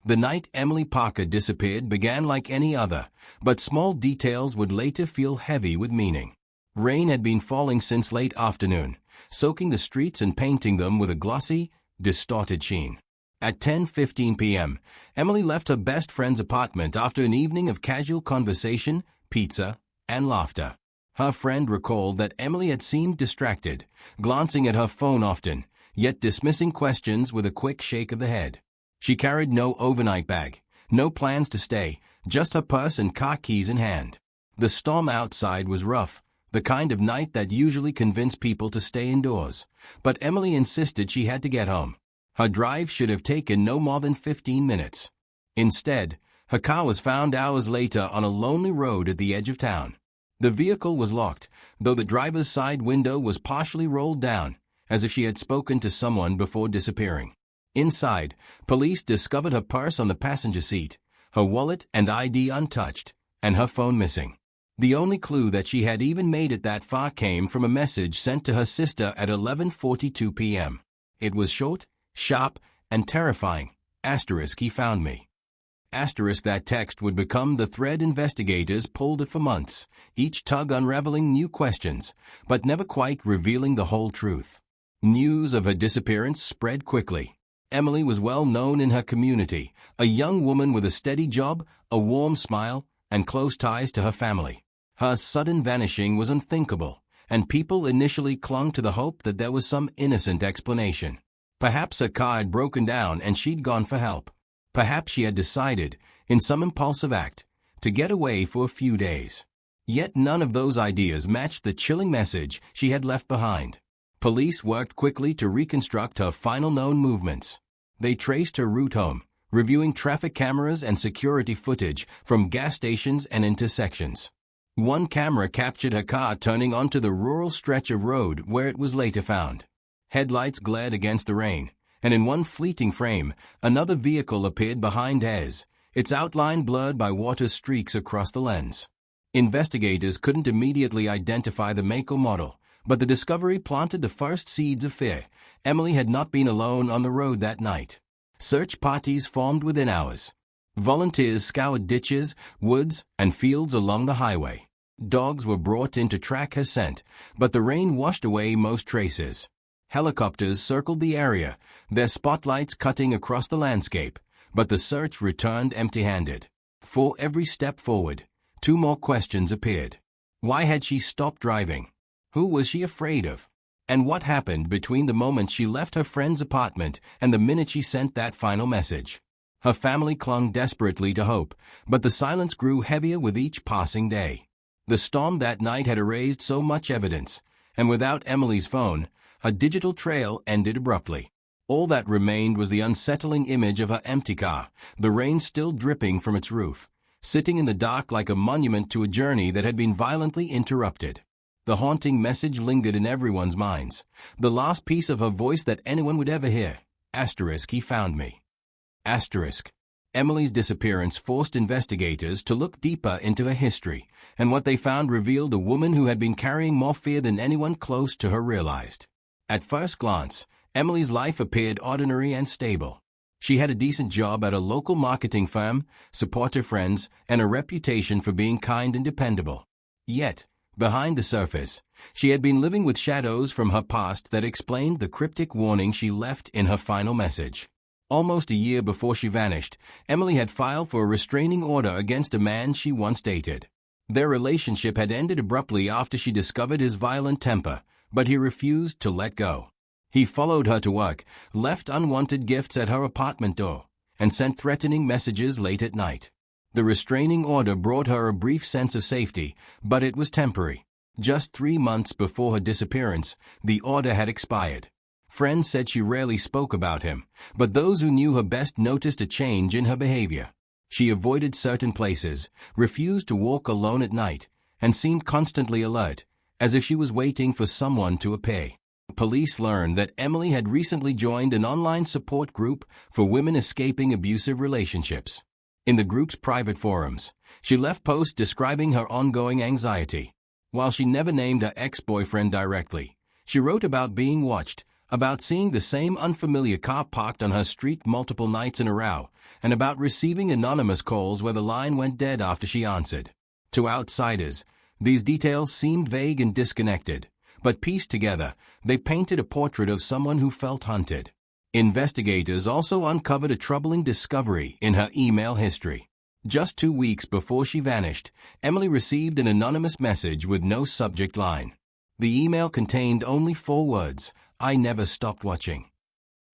The night Emily Parker disappeared began like any other, but small details would later feel heavy with meaning. Rain had been falling since late afternoon, soaking the streets and painting them with a glossy, distorted sheen. At 10:15 p.m., Emily left her best friend's apartment after an evening of casual conversation, pizza, and laughter. Her friend recalled that Emily had seemed distracted, glancing at her phone often, yet dismissing questions with a quick shake of the head. She carried no overnight bag, no plans to stay, just her purse and car keys in hand. The storm outside was rough, the kind of night that usually convinced people to stay indoors, but Emily insisted she had to get home. Her drive should have taken no more than 15 minutes. Instead, her car was found hours later on a lonely road at the edge of town. The vehicle was locked, though the driver's side window was partially rolled down, as if she had spoken to someone before disappearing. Inside, police discovered her purse on the passenger seat, her wallet and ID untouched, and her phone missing. The only clue that she had even made it that far came from a message sent to her sister at 11:42 p.m. It was short, sharp, and terrifying. He found me. That text would become the thread investigators pulled at for months, each tug unraveling new questions, but never quite revealing the whole truth. News of her disappearance spread quickly. Emily was well known in her community, a young woman with a steady job, a warm smile, and close ties to her family. Her sudden vanishing was unthinkable, and people initially clung to the hope that there was some innocent explanation. Perhaps her car had broken down and she'd gone for help. Perhaps she had decided, in some impulsive act, to get away for a few days. Yet none of those ideas matched the chilling message she had left behind. Police worked quickly to reconstruct her final known movements. They traced her route home, reviewing traffic cameras and security footage from gas stations and intersections. One camera captured her car turning onto the rural stretch of road where it was later found. Headlights glared against the rain, and in one fleeting frame, another vehicle appeared behind hers, its outline blurred by water streaks across the lens. Investigators couldn't immediately identify the make or model, but the discovery planted the first seeds of fear. Emily had not been alone on the road that night. Search parties formed within hours. Volunteers scoured ditches, woods, and fields along the highway. Dogs were brought in to track her scent, but the rain washed away most traces. Helicopters circled the area, their spotlights cutting across the landscape, but the search returned empty-handed. For every step forward, two more questions appeared. Why had she stopped driving? Who was she afraid of? And what happened between the moment she left her friend's apartment and the minute she sent that final message? Her family clung desperately to hope, but the silence grew heavier with each passing day. The storm that night had erased so much evidence, and without Emily's phone, her digital trail ended abruptly. All that remained was the unsettling image of her empty car, the rain still dripping from its roof, sitting in the dark like a monument to a journey that had been violently interrupted. The haunting message lingered in everyone's minds, the last piece of her voice that anyone would ever hear. He found me. Emily's disappearance forced investigators to look deeper into her history, and what they found revealed a woman who had been carrying more fear than anyone close to her realized. At first glance, Emily's life appeared ordinary and stable. She had a decent job at a local marketing firm, supportive friends, and a reputation for being kind and dependable. Yet, behind the surface, she had been living with shadows from her past that explained the cryptic warning she left in her final message. Almost a year before she vanished, Emily had filed for a restraining order against a man she once dated. Their relationship had ended abruptly after she discovered his violent temper, but he refused to let go. He followed her to work, left unwanted gifts at her apartment door, and sent threatening messages late at night. The restraining order brought her a brief sense of safety, but it was temporary. Just 3 months before her disappearance, the order had expired. Friends said she rarely spoke about him, but those who knew her best noticed a change in her behavior. She avoided certain places, refused to walk alone at night, and seemed constantly alert, as if she was waiting for someone to appear. Police learned that Emily had recently joined an online support group for women escaping abusive relationships. In the group's private forums, she left posts describing her ongoing anxiety. While she never named her ex-boyfriend directly, she wrote about being watched, about seeing the same unfamiliar car parked on her street multiple nights in a row, and about receiving anonymous calls where the line went dead after she answered. To outsiders, these details seemed vague and disconnected, but pieced together, they painted a portrait of someone who felt hunted. Investigators also uncovered a troubling discovery in her email history. Just 2 weeks before she vanished, Emily received an anonymous message with no subject line. The email contained only 4 words, "I never stopped watching."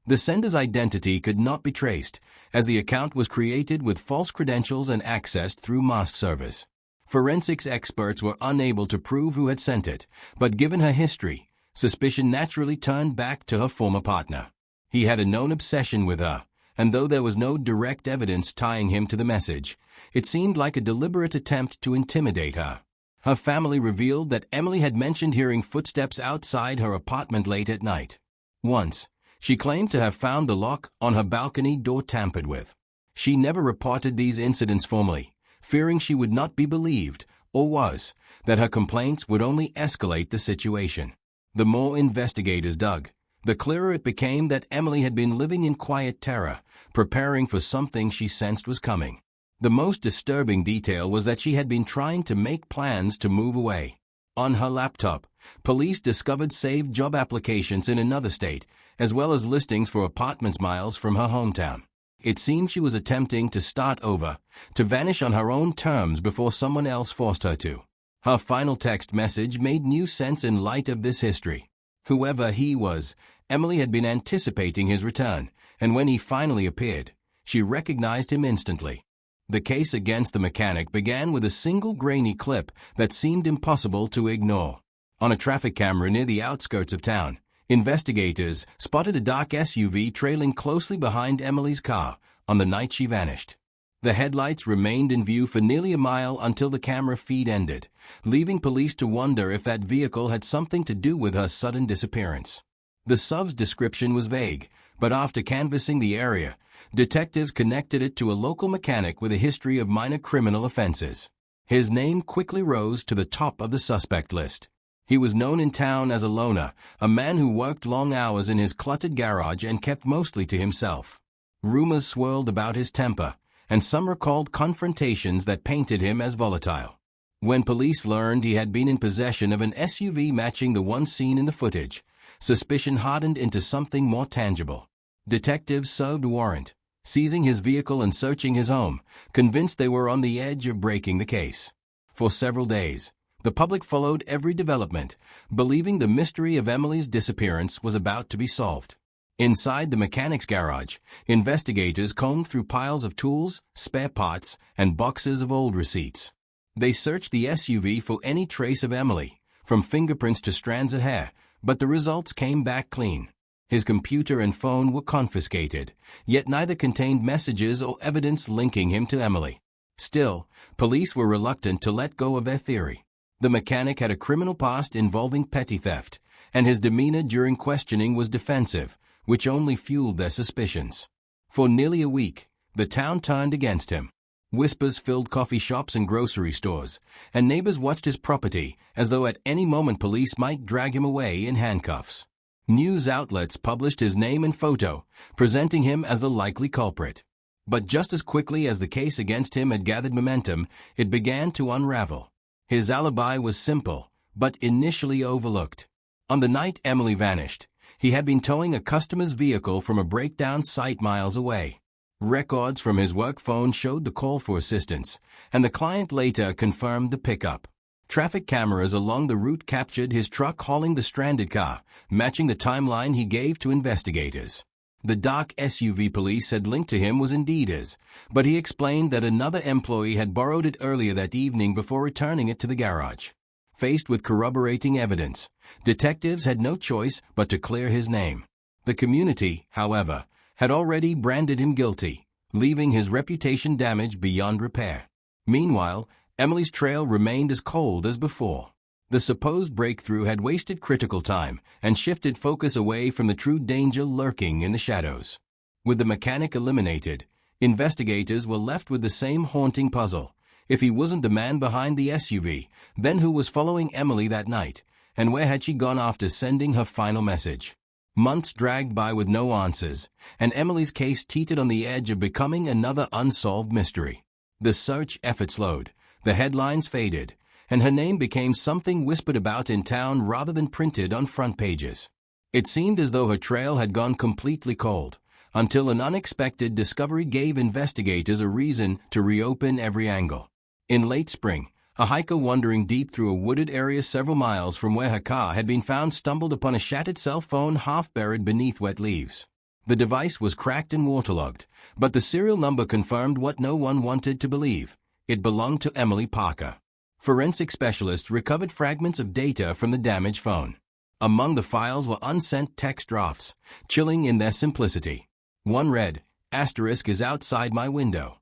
The sender's identity could not be traced, as the account was created with false credentials and accessed through masked servers. Forensics experts were unable to prove who had sent it, but given her history, suspicion naturally turned back to her former partner. He had a known obsession with her, and though there was no direct evidence tying him to the message, it seemed like a deliberate attempt to intimidate her. Her family revealed that Emily had mentioned hearing footsteps outside her apartment late at night. Once, she claimed to have found the lock on her balcony door tampered with. She never reported these incidents formally, fearing she would not be believed, or worse, that her complaints would only escalate the situation. The more investigators dug, the clearer it became that Emily had been living in quiet terror, preparing for something she sensed was coming. The most disturbing detail was that she had been trying to make plans to move away. On her laptop, police discovered saved job applications in another state, as well as listings for apartments miles from her hometown. It seemed she was attempting to start over, to vanish on her own terms before someone else forced her to. Her final text message made new sense in light of this history. Whoever he was, Emily had been anticipating his return, and when he finally appeared, she recognized him instantly. The case against the mechanic began with a single grainy clip that seemed impossible to ignore. On a traffic camera near the outskirts of town, investigators spotted a dark SUV trailing closely behind Emily's car on the night she vanished. The headlights remained in view for nearly a mile until the camera feed ended, leaving police to wonder if that vehicle had something to do with her sudden disappearance. The SUV's description was vague, but after canvassing the area, detectives connected it to a local mechanic with a history of minor criminal offenses. His name quickly rose to the top of the suspect list. He was known in town as a loner, a man who worked long hours in his cluttered garage and kept mostly to himself. Rumors swirled about his temper, and some recalled confrontations that painted him as volatile. When police learned he had been in possession of an SUV matching the one seen in the footage, suspicion hardened into something more tangible. Detectives served a warrant, seizing his vehicle and searching his home, convinced they were on the edge of breaking the case. For several days, the public followed every development, believing the mystery of Emily's disappearance was about to be solved. Inside the mechanic's garage, investigators combed through piles of tools, spare parts, and boxes of old receipts. They searched the SUV for any trace of Emily, from fingerprints to strands of hair, but the results came back clean. His computer and phone were confiscated, yet neither contained messages or evidence linking him to Emily. Still, police were reluctant to let go of their theory. The mechanic had a criminal past involving petty theft, and his demeanor during questioning was defensive, which only fueled their suspicions. For nearly a week, the town turned against him. Whispers filled coffee shops and grocery stores, and neighbors watched his property as though at any moment police might drag him away in handcuffs. News outlets published his name and photo, presenting him as the likely culprit. But just as quickly as the case against him had gathered momentum, it began to unravel. His alibi was simple, but initially overlooked. On the night Emily vanished, he had been towing a customer's vehicle from a breakdown site miles away. Records from his work phone showed the call for assistance, and the client later confirmed the pickup. Traffic cameras along the route captured his truck hauling the stranded car, matching the timeline he gave to investigators. The dark SUV police had linked to him was indeed his, but he explained that another employee had borrowed it earlier that evening before returning it to the garage. Faced with corroborating evidence, detectives had no choice but to clear his name. The community, however, had already branded him guilty, leaving his reputation damaged beyond repair. Meanwhile, Emily's trail remained as cold as before. The supposed breakthrough had wasted critical time and shifted focus away from the true danger lurking in the shadows. With the mechanic eliminated, investigators were left with the same haunting puzzle. If he wasn't the man behind the SUV, then who was following Emily that night, and where had she gone after sending her final message? Months dragged by with no answers, and Emily's case teetered on the edge of becoming another unsolved mystery. The search effort slowed, the headlines faded, and her name became something whispered about in town rather than printed on front pages. It seemed as though her trail had gone completely cold, until an unexpected discovery gave investigators a reason to reopen every angle. In late spring, a hiker wandering deep through a wooded area several miles from where her car had been found stumbled upon a shattered cell phone half buried beneath wet leaves. The device was cracked and waterlogged, but the serial number confirmed what no one wanted to believe. It belonged to Emily Parker. Forensic specialists recovered fragments of data from the damaged phone. Among the files were unsent text drafts, chilling in their simplicity. One read, "Asterisk is outside my window."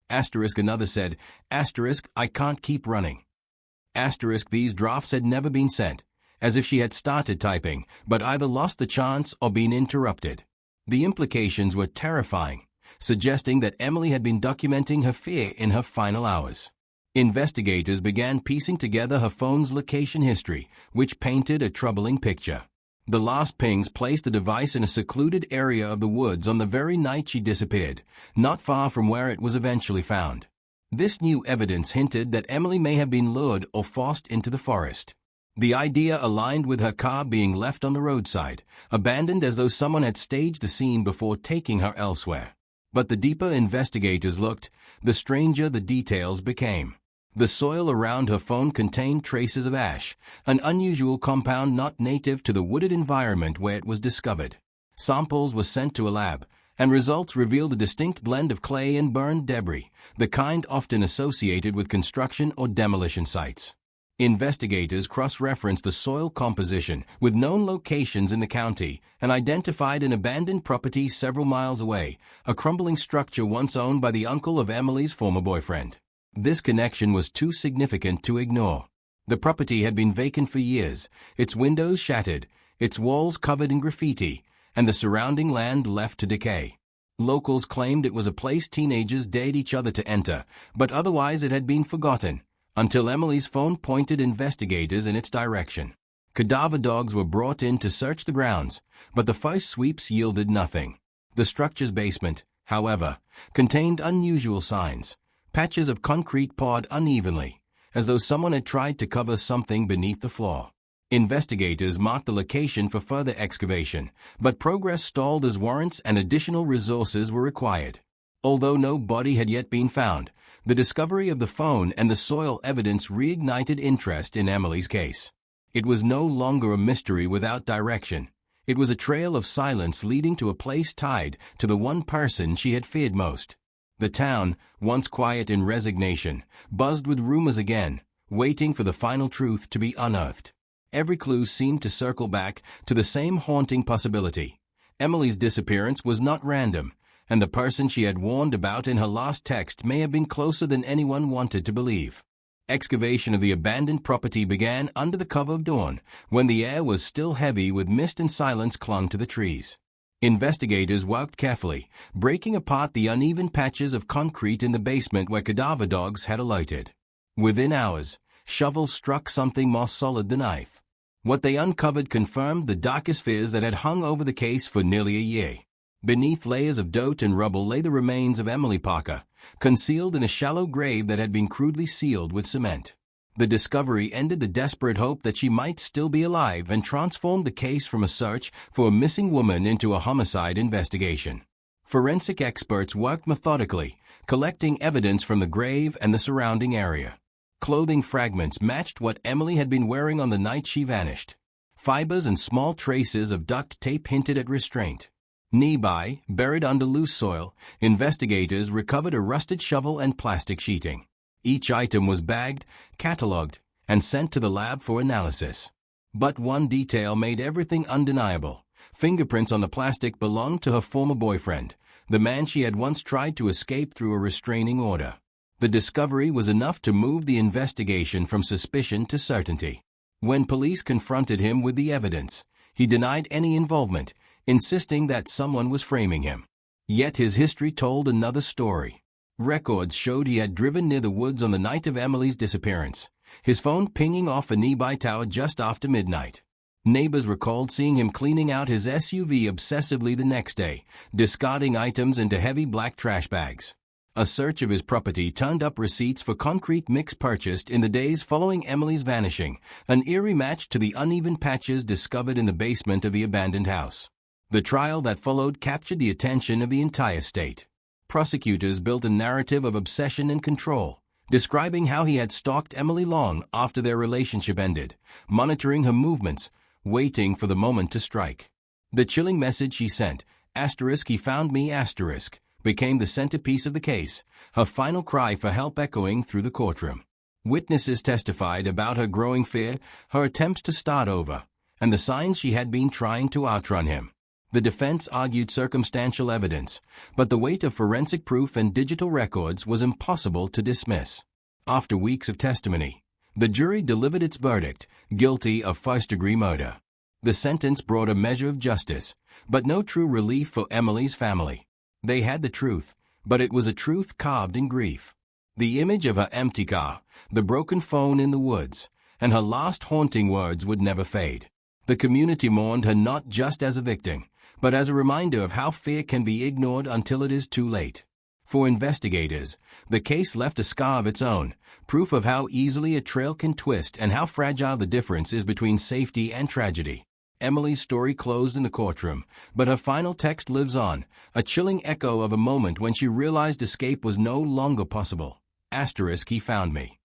Asterisk another said, "Asterisk, I can't keep running." Asterisk these drafts had never been sent, as if she had started typing, but either lost the chance or been interrupted. The implications were terrifying, suggesting that Emily had been documenting her fear in her final hours. Investigators began piecing together her phone's location history, which painted a troubling picture. The last pings placed the device in a secluded area of the woods on the very night she disappeared, not far from where it was eventually found. This new evidence hinted that Emily may have been lured or forced into the forest. The idea aligned with her car being left on the roadside, abandoned as though someone had staged the scene before taking her elsewhere. But the deeper investigators looked, the stranger the details became. The soil around her phone contained traces of ash, an unusual compound not native to the wooded environment where it was discovered. Samples were sent to a lab, and results revealed a distinct blend of clay and burned debris, the kind often associated with construction or demolition sites. Investigators cross-referenced the soil composition with known locations in the county and identified an abandoned property several miles away, a crumbling structure once owned by the uncle of Emily's former boyfriend. This connection was too significant to ignore. The property had been vacant for years, its windows shattered, its walls covered in graffiti, and the surrounding land left to decay. Locals claimed it was a place teenagers dared each other to enter, but otherwise it had been forgotten, until Emily's phone pointed investigators in its direction. Cadaver dogs were brought in to search the grounds, but the first sweeps yielded nothing. The structure's basement, however, contained unusual signs. Patches of concrete poured unevenly, as though someone had tried to cover something beneath the floor. Investigators marked the location for further excavation, but progress stalled as warrants and additional resources were required. Although no body had yet been found, the discovery of the phone and the soil evidence reignited interest in Emily's case. It was no longer a mystery without direction. It was a trail of silence leading to a place tied to the one person she had feared most. The town, once quiet in resignation, buzzed with rumors again, waiting for the final truth to be unearthed. Every clue seemed to circle back to the same haunting possibility. Emily's disappearance was not random, and the person she had warned about in her last text may have been closer than anyone wanted to believe. Excavation of the abandoned property began under the cover of dawn, when the air was still heavy with mist and silence clung to the trees. Investigators worked carefully, breaking apart the uneven patches of concrete in the basement where cadaver dogs had alighted. Within hours, shovels struck something more solid than knife. What they uncovered confirmed the darkest fears that had hung over the case for nearly a year. Beneath layers of dirt and rubble lay the remains of Emily Parker, concealed in a shallow grave that had been crudely sealed with cement. The discovery ended the desperate hope that she might still be alive and transformed the case from a search for a missing woman into a homicide investigation. Forensic experts worked methodically, collecting evidence from the grave and the surrounding area. Clothing fragments matched what Emily had been wearing on the night she vanished. Fibers and small traces of duct tape hinted at restraint. Nearby, buried under loose soil, investigators recovered a rusted shovel and plastic sheeting. Each item was bagged, catalogued, and sent to the lab for analysis. But one detail made everything undeniable. Fingerprints on the plastic belonged to her former boyfriend, the man she had once tried to escape through a restraining order. The discovery was enough to move the investigation from suspicion to certainty. When police confronted him with the evidence, he denied any involvement, insisting that someone was framing him. Yet his history told another story. Records showed he had driven near the woods on the night of Emily's disappearance, his phone pinging off a nearby tower just after midnight. Neighbors recalled seeing him cleaning out his SUV obsessively the next day, discarding items into heavy black trash bags. A search of his property turned up receipts for concrete mix purchased in the days following Emily's vanishing, an eerie match to the uneven patches discovered in the basement of the abandoned house. The trial that followed captured the attention of the entire state. Prosecutors built a narrative of obsession and control, describing how he had stalked Emily long after their relationship ended, monitoring her movements, waiting for the moment to strike. The chilling message she sent, "he found me," became the centerpiece of the case, her final cry for help echoing through the courtroom. Witnesses testified about her growing fear, her attempts to start over, and the signs she had been trying to outrun him. The defense argued circumstantial evidence, but the weight of forensic proof and digital records was impossible to dismiss. After weeks of testimony, the jury delivered its verdict, guilty of first-degree murder. The sentence brought a measure of justice, but no true relief for Emily's family. They had the truth, but it was a truth carved in grief. The image of her empty car, the broken phone in the woods, and her last haunting words would never fade. The community mourned her not just as a victim, but as a reminder of how fear can be ignored until it is too late. For investigators, the case left a scar of its own, proof of how easily a trail can twist and how fragile the difference is between safety and tragedy. Emily's story closed in the courtroom, but her final text lives on, a chilling echo of a moment when she realized escape was no longer possible. He found me.